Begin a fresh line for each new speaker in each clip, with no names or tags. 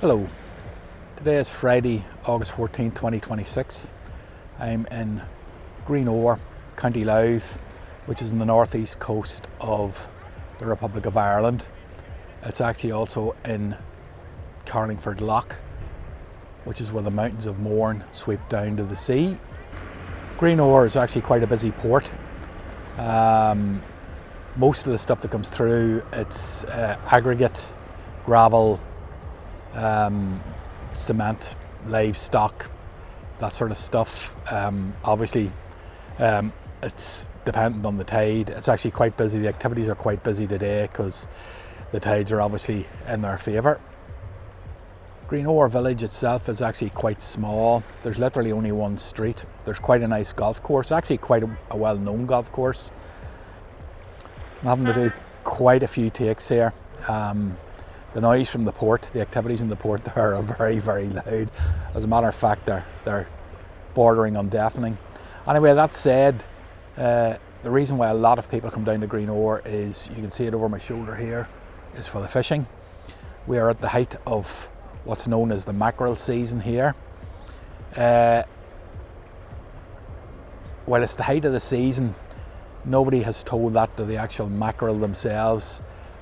Hello, today is Friday, August 14th, 2026. I'm in Greenore County Louth, which is in the northeast coast of the Republic of Ireland. It's actually also in Carlingford Lough, which is where the mountains of Mourne sweep down to the sea. Greenore is actually quite a busy port. Most of the stuff that comes through, it's aggregate, gravel, cement, livestock, that sort of stuff. Obviously, it's dependent on the tide. It's actually quite busy. The activities are quite busy today because the tides are obviously in their favour. Greenore village itself is actually quite small. There's literally only one street. There's quite a nice golf course, actually quite a well-known golf course. I'm having to do quite a few takes here. The noise from the port, the activities in the port there are very, very loud. As a matter of fact, they're bordering on deafening. Anyway, that said, the reason why a lot of people come down to Greenore is, you can see it over my shoulder here, is for the fishing. We are at the height of what's known as the mackerel season here. While it's the height of the season, nobody has told that to the actual mackerel themselves.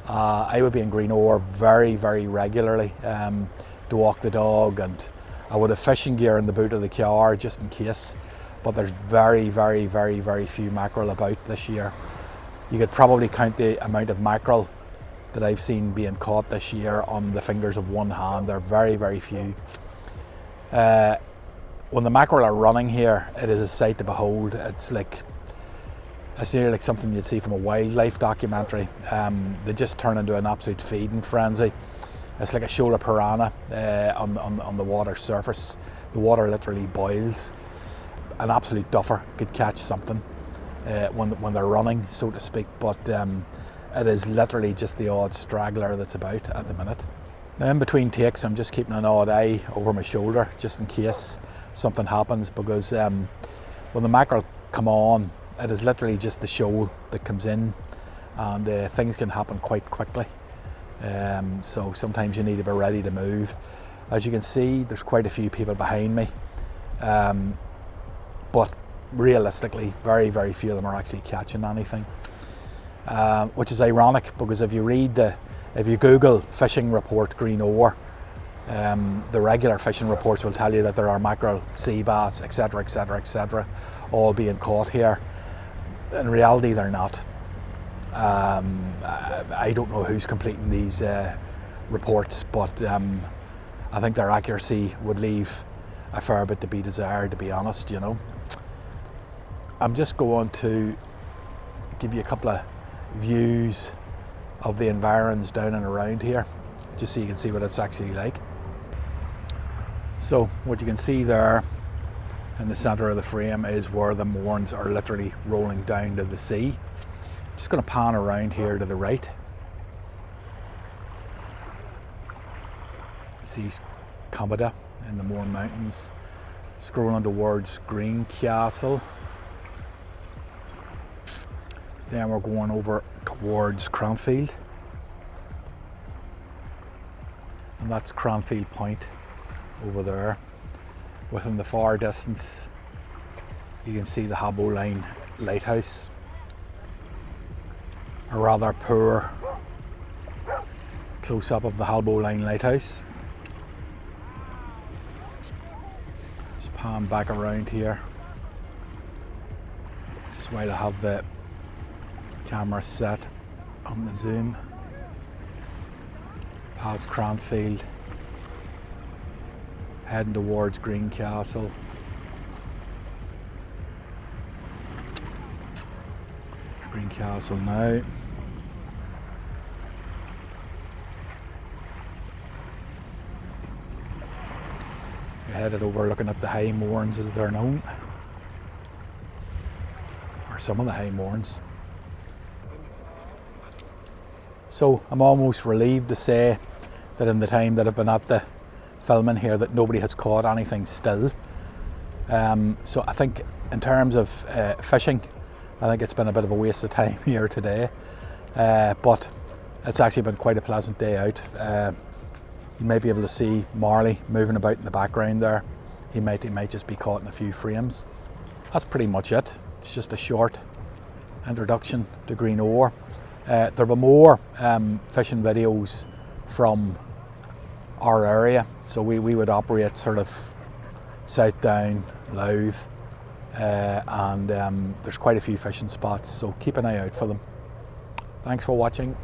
I would be in Greenore very, very regularly to walk the dog, and I would have fishing gear in the boot of the car just in case, but there's very, very, very, very few mackerel about this year. You could probably count the amount of mackerel that I've seen being caught this year on the fingers of one hand. They're very, very few. When the mackerel are running here, it is a sight to behold. It's nearly like something you'd see from a wildlife documentary. They just turn into an absolute feeding frenzy. It's like a shoal of piranha on the water surface. The water literally boils. An absolute duffer could catch something when they're running, so to speak, but it is literally just the odd straggler that's about at the minute. Now, in between takes, I'm just keeping an odd eye over my shoulder just in case something happens, because when the mackerel come on, it is literally just the shoal that comes in, and things can happen quite quickly. So sometimes you need to be ready to move. As you can see, there's quite a few people behind me, but realistically, very, very few of them are actually catching anything, which is ironic, because if you Google fishing report Greenore, the regular fishing reports will tell you that there are mackerel, sea bass, etc., etc., etc., all being caught here. In reality, they're not. I don't know who's completing these reports, but I think their accuracy would leave a fair bit to be desired, to be honest, you know. I'm just going to give you a couple of views of the environs down and around here, just so you can see what it's actually like. So what you can see there in the centre of the frame is where the moorns are literally rolling down to the sea. Just going to pan around here to the right. You see Comida in the Mourne Mountains, scrolling towards Greencastle. Then we're going over towards Cranfield, and that's Cranfield Point over there. Within the far distance, you can see the Haboline Lighthouse, a rather poor close-up of the Haboline Lighthouse. Just pan back around here, just while I have the camera set on the zoom. Past Cranfield, heading towards Greencastle. Greencastle now. We're headed over looking at the high moorns, as they're known, or some of the high moorns. So I'm almost relieved to say that in the time that I've been at the filming here, that nobody has caught anything still. So I think in terms of fishing, I think it's been a bit of a waste of time here today, but it's actually been quite a pleasant day out. You may be able to see Marley moving about in the background there. He might just be caught in a few frames. That's pretty much it. It's just a short introduction to Greenore. There'll be more fishing videos from our area. So we would operate sort of South Down, Louth, and there's quite a few fishing spots, so keep an eye out for them. Thanks for watching.